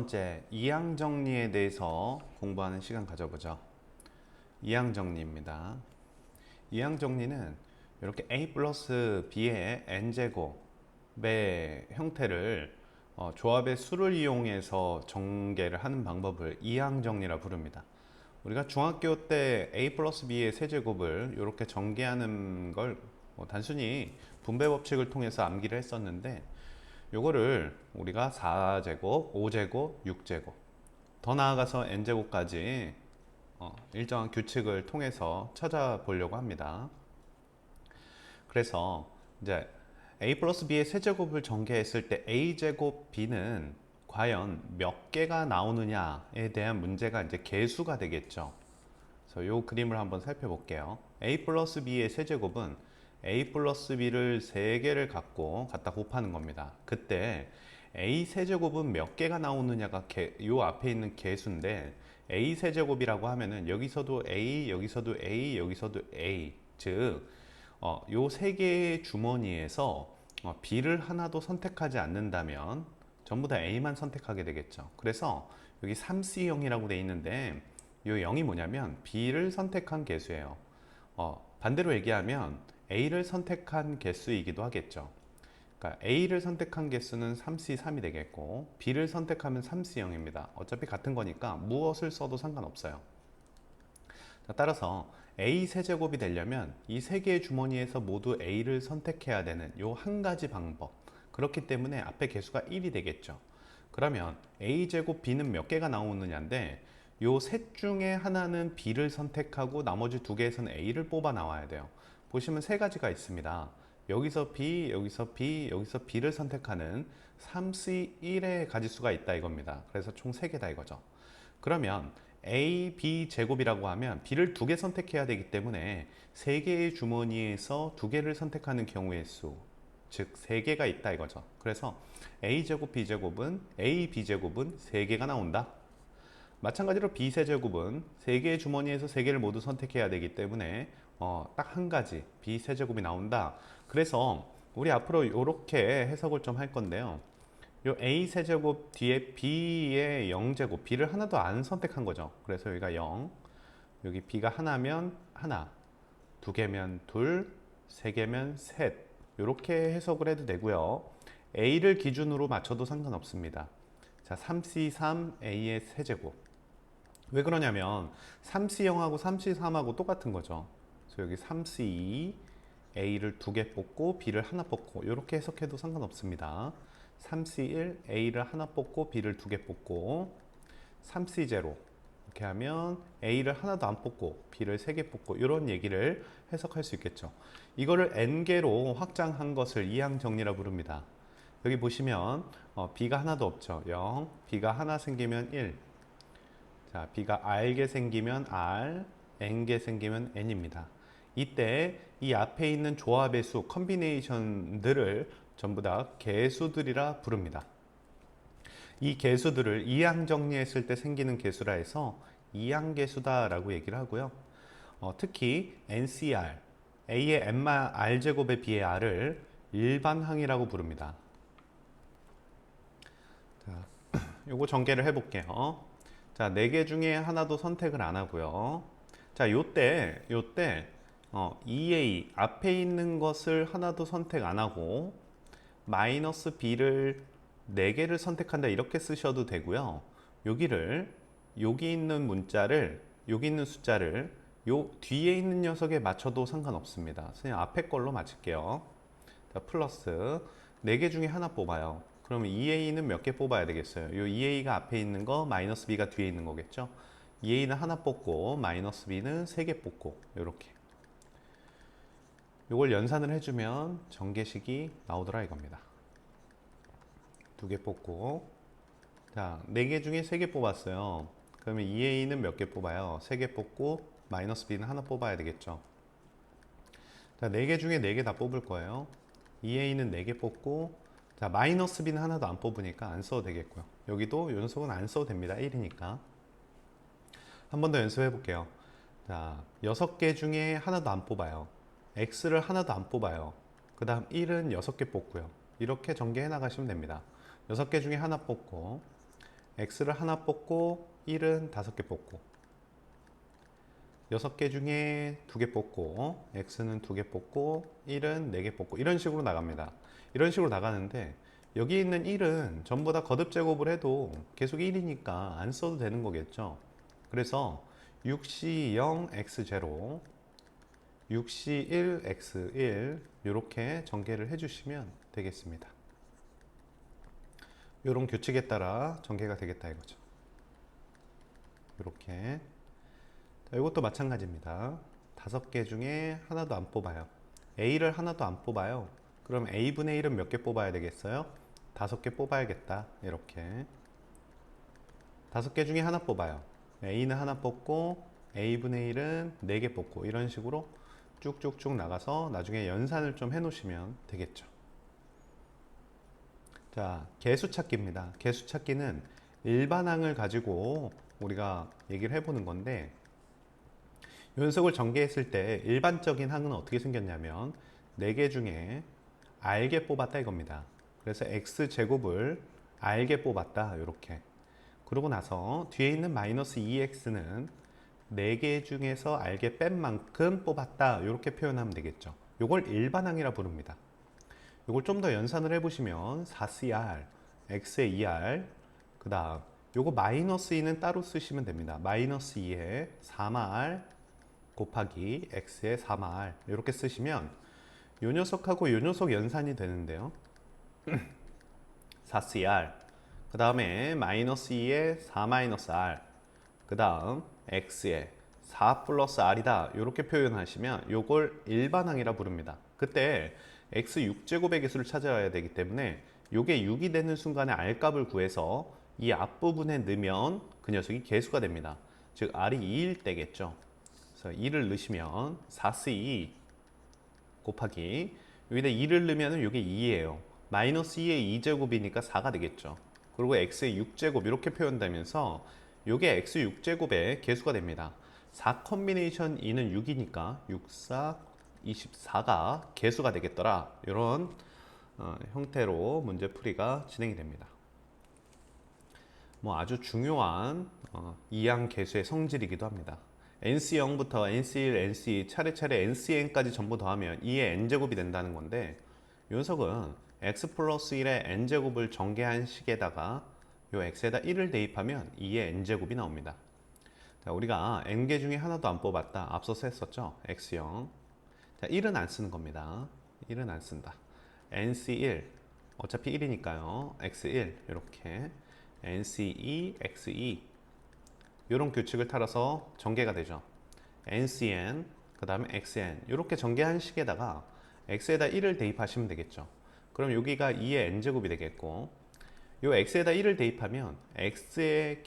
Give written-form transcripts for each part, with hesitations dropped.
번째, 이항 정리에 대해서 공부하는 시간 가져보죠. 이항 정리입니다. 이항 정리는 이렇게 a 플러스 b의 n제곱의 형태를 조합의 수를 이용해서 전개를 하는 방법을 이항 정리라 부릅니다. 우리가 중학교 때 a 플러스 b의 세제곱을 이렇게 전개하는 걸 단순히 분배 법칙을 통해서 암기를 했었는데, 요거를 우리가 4제곱, 5제곱, 6제곱, 더 나아가서 n제곱까지 일정한 규칙을 통해서 찾아보려고 합니다. 그래서 이제 a 플러스 b의 세제곱을 전개했을 때 a제곱 b는 과연 몇 개가 나오느냐에 대한 문제가 이제 개수가 되겠죠. 그래서 이 그림을 한번 살펴볼게요. a 플러스 b의 세제곱은 a 플러스 b를 3개를 갖다 곱하는 겁니다. 그때 a 세제곱은 몇 개가 나오느냐가 요 앞에 있는 개수인데, a 세제곱이라고 하면은 여기서도 a, 여기서도 a, 여기서도 a, 즉 요 3개의 주머니에서 b를 하나도 선택하지 않는다면 전부 다 a만 선택하게 되겠죠. 그래서 여기 3C0이라고 돼 있는데, 이 0이 뭐냐면 b를 선택한 개수예요. 반대로 얘기하면 a를 선택한 개수이기도 하겠죠. 그러니까 a를 선택한 개수는 3C3이 되겠고, b를 선택하면 3C0입니다. 어차피 같은 거니까 무엇을 써도 상관없어요. 자, 따라서 a 세제곱이 되려면 이 세 개의 주머니에서 모두 a를 선택해야 되는 요 한 가지 방법, 그렇기 때문에 앞에 개수가 1이 되겠죠. 그러면 a제곱 b는 몇 개가 나오느냐인데, 요 셋 중에 하나는 b를 선택하고 나머지 두 개에서는 a를 뽑아 나와야 돼요. 보시면 세 가지가 있습니다. 여기서 b, 여기서 b, 여기서 b를 선택하는 3C1의 가지수가 있다 이겁니다. 그래서 총 3개다 이거죠. 그러면 a, b 제곱이라고 하면 b를 2개 선택해야 되기 때문에 3개의 주머니에서 2개를 선택하는 경우의 수, 즉 3개가 있다 이거죠. 그래서 a 제곱, b 제곱은 a, b 제곱은 3개가 나온다. 마찬가지로 b 세제곱은 3개의 주머니에서 3개를 모두 선택해야 되기 때문에 딱 한 가지 b 세제곱이 나온다. 그래서 우리 앞으로 이렇게 해석을 좀 할 건데요. 요 a 세제곱 뒤에 b의 0제곱, b를 하나도 안 선택한 거죠. 그래서 여기가 0, 여기 b가 하나면 하나, 두 개면 둘, 세 개면 셋, 이렇게 해석을 해도 되고요. a를 기준으로 맞춰도 상관없습니다. 자, 3c3 a의 세제곱. 왜 그러냐면 3c0하고 3c3하고 똑같은 거죠. 그래서 여기 3c2 a를 2개 뽑고 b를 하나 뽑고, 이렇게 해석해도 상관없습니다. 3C1 A를 하나 뽑고 B를 2개 뽑고, 3C0 이렇게 하면 A를 하나도 안 뽑고 B를 3개 뽑고, 이런 얘기를 해석할 수 있겠죠. 이거를 N개로 확장한 것을 이항 정리라 부릅니다. 여기 보시면 B가 하나도 없죠. 0, B가 하나 생기면 1, 자, B가 R개 생기면 R, N개 생기면 N입니다. 이때 이 앞에 있는 조합의 수, 컨비네이션들을 전부 다 개수들이라 부릅니다. 이 개수들을 이항 정리했을 때 생기는 개수라 해서 이항개수다라고 얘기를 하고요. 특히 NCR, A의 R제곱에 비해 R을 일반항이라고 부릅니다. 자, 요거 전개를 해볼게요. 자, 4개 중에 하나도 선택을 안 하고요. 자, 요때 EA 앞에 있는 것을 하나도 선택 안 하고 마이너스 B를 4개를 선택한다 이렇게 쓰셔도 되고요. 여기 있는 문자를, 여기 있는 숫자를 요 뒤에 있는 녀석에 맞춰도 상관없습니다. 그냥 앞에 걸로 맞출게요. 자, 플러스 4개 중에 하나 뽑아요. 그러면 EA는 몇 개 뽑아야 되겠어요? 요 EA가 앞에 있는 거, 마이너스 B가 뒤에 있는 거겠죠? EA는 하나 뽑고 마이너스 B는 3개 뽑고, 요렇게 요걸 연산을 해주면 전개식이 나오더라 이겁니다. 2개 뽑고, 자, 4개 중에 3개 뽑았어요. 그러면 EA는 몇 개 뽑아요? 3개 뽑고 마이너스 B는 하나 뽑아야 되겠죠. 자, 4개 중에 4개 다 뽑을 거예요. EA는 4개 뽑고, 자, 마이너스 B는 하나도 안 뽑으니까 안 써도 되겠고요. 여기도 요 녀석은 안 써도 됩니다. 1이니까. 한 번 더 연습해 볼게요. 자, 6개 중에 하나도 안 뽑아요. X를 하나도 안 뽑아요. 그 다음 1은 6개 뽑고요. 이렇게 전개해 나가시면 됩니다. 6개 중에 하나 뽑고, x를 하나 뽑고 1은 5개 뽑고 6개 중에 2개 뽑고 x는 2개 뽑고 1은 4개 뽑고 이런 식으로 나갑니다. 이런 식으로 나가는데 여기 있는 1은 전부 다 거듭 제곱을 해도 계속 1이니까 안 써도 되는 거겠죠. 그래서 6C0 x0 6C1 x1 이렇게 전개를 해주시면 되겠습니다. 이런 규칙에 따라 전개가 되겠다 이거죠. 이렇게 이것도 마찬가지입니다. 5개 중에 하나도 안 뽑아요. A를 하나도 안 뽑아요. 그럼 A분의 1은 몇 개 뽑아야 되겠어요? 5개 뽑아야겠다. 이렇게 5개 중에 하나 뽑아요. A는 하나 뽑고 A분의 1은 4개 뽑고 이런 식으로 쭉쭉쭉 나가서 나중에 연산을 좀 해 놓으시면 되겠죠. 자, 개수 찾기입니다. 개수 찾기는 일반항을 가지고 우리가 얘기를 해보는 건데 요 녀석을 전개했을 때 일반적인 항은 어떻게 생겼냐면 4개 중에 알게 뽑았다 이겁니다. 그래서 x제곱을 알게 뽑았다 이렇게. 그러고 나서 뒤에 있는 마이너스 2x는 4개 중에서 알게 뺀 만큼 뽑았다 이렇게 표현하면 되겠죠. 이걸 일반항이라 부릅니다. 이걸 좀 더 연산을 해보시면 4cr, x의 2r, 그 다음 요거 마이너스 2는 따로 쓰시면 됩니다. 마이너스 2에 3r 곱하기 x의 3r 이렇게 쓰시면 요 녀석하고 요 녀석 연산이 되는데요. 4cr 그 다음에 마이너스 2에 4 마이너스 r 그 다음 x에 4 플러스 r이다 이렇게 표현하시면 요걸 일반항이라 부릅니다. 그때 x 6제곱의 개수를 찾아야 되기 때문에 요게 6이 되는 순간에 r값을 구해서 이 앞부분에 넣으면 그 녀석이 개수가 됩니다. 즉 r이 2일 때겠죠. 그래서 2를 넣으시면 4c 곱하기 여기다 2를 넣으면 이게 2예요. 마이너스 2의 2제곱이니까 4가 되겠죠. 그리고 x의 6제곱 이렇게 표현되면서 이게 x 6제곱의 개수가 됩니다. 4 컨비네이션 2는 6이니까 6, 4, 24가 개수가 되겠더라. 이런 형태로 문제풀이가 진행이 됩니다. 뭐 아주 중요한 이항 개수의 성질이기도 합니다. NC0부터 NC1, NC2 차례차례 NCn까지 전부 더하면 2의 n제곱이 된다는 건데 이 녀석은 x 플러스 1의 n제곱을 전개한 식에다가 이 x에다 1을 대입하면 2의 n제곱이 나옵니다. 자, 우리가 n개 중에 하나도 안 뽑았다. 앞서서 했었죠. x0. 자, 1은 안 쓰는 겁니다. 1은 안 쓴다. nc1 어차피 1이니까요. x1 이렇게 nc2, x2 이런 규칙을 따라서 전개가 되죠. ncn 그 다음에 xn 이렇게 전개한 식에다가 x에다 1을 대입하시면 되겠죠. 그럼 여기가 2의 n제곱이 되겠고 요 x에다 1을 대입하면 x의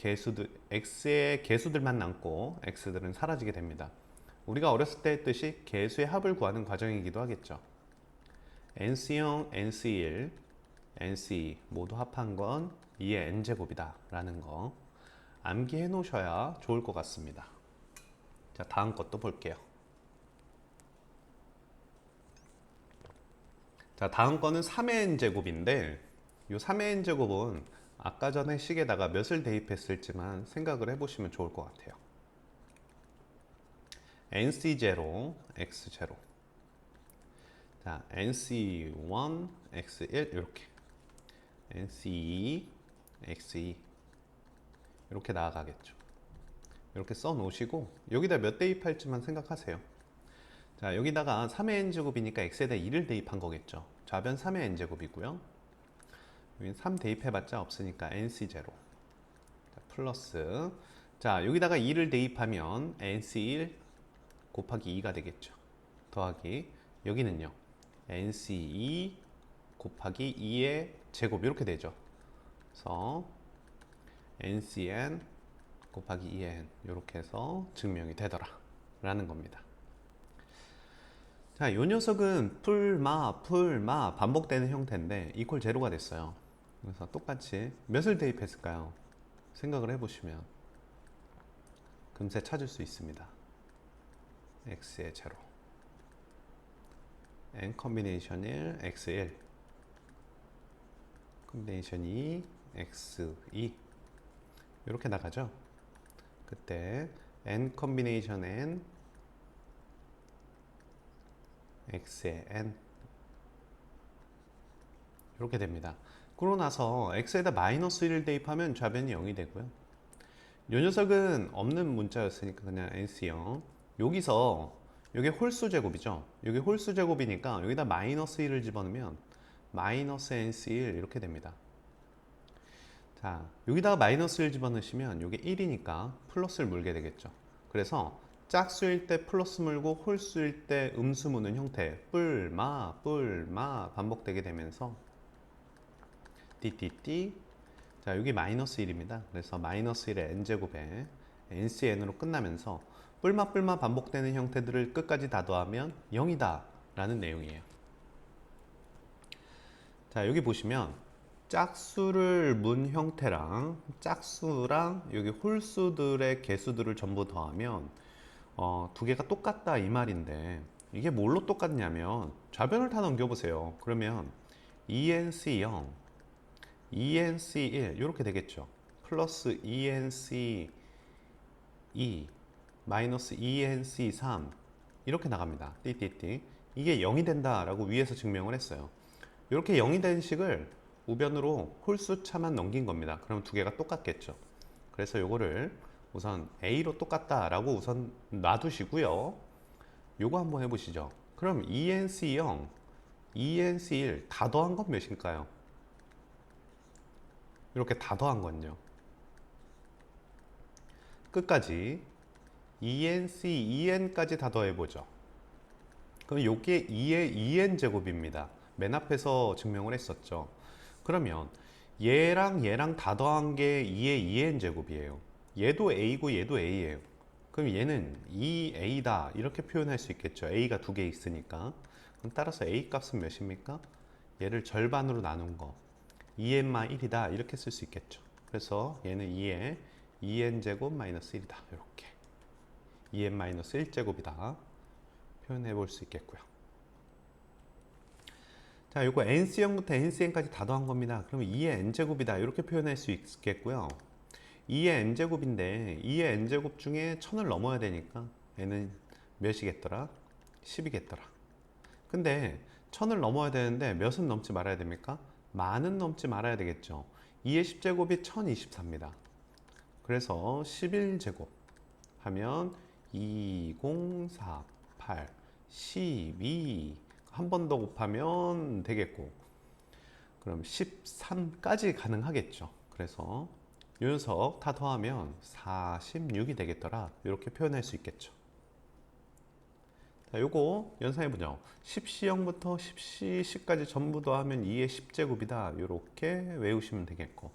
개수들만 남고 x들은 사라지게 됩니다. 우리가 어렸을 때 했듯이 개수의 합을 구하는 과정이기도 하겠죠. nc0, nc1, nc2 모두 합한 건 2의 n제곱이다 라는 거 암기해 놓으셔야 좋을 것 같습니다. 자, 다음 것도 볼게요. 자, 다음 거는 3의 n제곱인데 이 3의 n제곱은 아까 전에 식에다가 몇을 대입했을지만 생각을 해보시면 좋을 것 같아요. nc0, x0 자, nc1, x1 이렇게 nc2, x2 이렇게 나아가겠죠. 이렇게 써 놓으시고 여기다 몇 대입할지만 생각하세요. 자, 여기다가 3의 n제곱이니까 x에다 2를 대입한 거겠죠. 좌변 3의 n제곱이고요. 여기 3 대입해봤자 없으니까 nc0 자, 플러스 자, 여기다가 2를 대입하면 nc1 곱하기 2가 되겠죠. 더하기 여기는요 nc2 곱하기 2의 제곱 이렇게 되죠. 그래서 ncn 곱하기 2n 이렇게 해서 증명이 되더라 라는 겁니다. 자, 요 녀석은 풀마 반복되는 형태인데 이퀄 제로가 됐어요. 그래서 똑같이 몇을 대입했을까요? 생각을 해보시면 금세 찾을 수 있습니다. x의 제로 n 컨비네이션 1 x1 컨비네이션 2 x2 이렇게 나가죠. 그때 n 컨비네이션 n x의 n 이렇게 됩니다. 그러고 나서 x에다 마이너스 1을 대입하면 좌변이 0이 되고요. 이 녀석은 없는 문자였으니까 그냥 nc0. 여기서 이게 홀수 제곱이죠. 이게 홀수 제곱이니까 여기다 마이너스 1을 집어넣으면 마이너스 nc1 이렇게 됩니다. 자, 여기다가 마이너스 1 집어넣으시면 이게 1이니까 플러스를 물게 되겠죠. 그래서 짝수일 때 플러스 물고 홀수일 때 음수 무는 형태 뿔마 뿔마 반복되게 되면서 띠띠띠. 자, 여기 마이너스 1입니다. 그래서 마이너스 1의 n제곱에 ncn으로 끝나면서 뿔마 뿔마 반복되는 형태들을 끝까지 다 더하면 0이다 라는 내용이에요. 자, 여기 보시면 짝수를 문 형태랑 짝수랑 여기 홀수들의 개수들을 전부 더하면 두 개가 똑같다 이 말인데, 이게 뭘로 똑같냐면 좌변을 다 넘겨보세요. 그러면 ENC0, ENC1 이렇게 되겠죠. 플러스 ENC2 마이너스 ENC3 이렇게 나갑니다. 띠띠띠. 이게 0이 된다라고 위에서 증명을 했어요. 이렇게 0이 된 식을 우변으로 홀수차만 넘긴 겁니다. 그럼 두 개가 똑같겠죠. 그래서 요거를 우선 A로 똑같다라고 우선 놔두시고요. 요거 한번 해보시죠. 그럼 ENC0, ENC1 다 더한 건 몇일까요? 이렇게 다 더한 건요. 끝까지 ENC, EN까지 다 더해보죠. 그럼 요게 2의 2n 제곱입니다. 맨 앞에서 증명을 했었죠. 그러면 얘랑 다 더한 게 2의 2n 제곱이에요. 얘도 a고 얘도 a예요. 그럼 얘는 2a다 이렇게 표현할 수 있겠죠. a가 두 개 있으니까. 그럼 따라서 a 값은 몇입니까? 얘를 절반으로 나눈 거 2n-1이다 이렇게 쓸 수 있겠죠. 그래서 얘는 2의 2n 제곱 마이너스 1이다 이렇게 2n-1 제곱이다 표현해 볼 수 있겠고요. 자, 요거 NC0부터 NCN까지 다 더한 겁니다. 그러면 2의 n제곱이다 이렇게 표현할 수 있겠고요. 2의 n제곱인데 2의 n제곱 중에 1000을 넘어야 되니까 얘는 몇이겠더라? 10이겠더라. 근데 1000을 넘어야 되는데 몇은 넘지 말아야 됩니까? 만은 넘지 말아야 되겠죠. 2의 10제곱이 1024입니다. 그래서 11제곱 하면 2048 12 한 번 더 곱하면 되겠고, 그럼 13까지 가능하겠죠. 그래서 이 녀석 다 더하면 46이 되겠더라 이렇게 표현할 수 있겠죠. 자, 요거 연상해보죠. 10C0부터 10C10까지 전부 더하면 2의 10제곱이다 이렇게 외우시면 되겠고,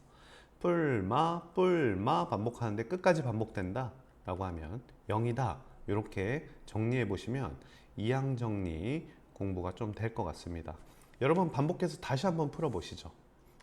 뿔마 뿔마 반복하는데 끝까지 반복된다 라고 하면 0이다 이렇게 정리해 보시면 이항 정리 공부가 좀 될 것 같습니다. 여러분 반복해서 다시 한번 풀어 보시죠.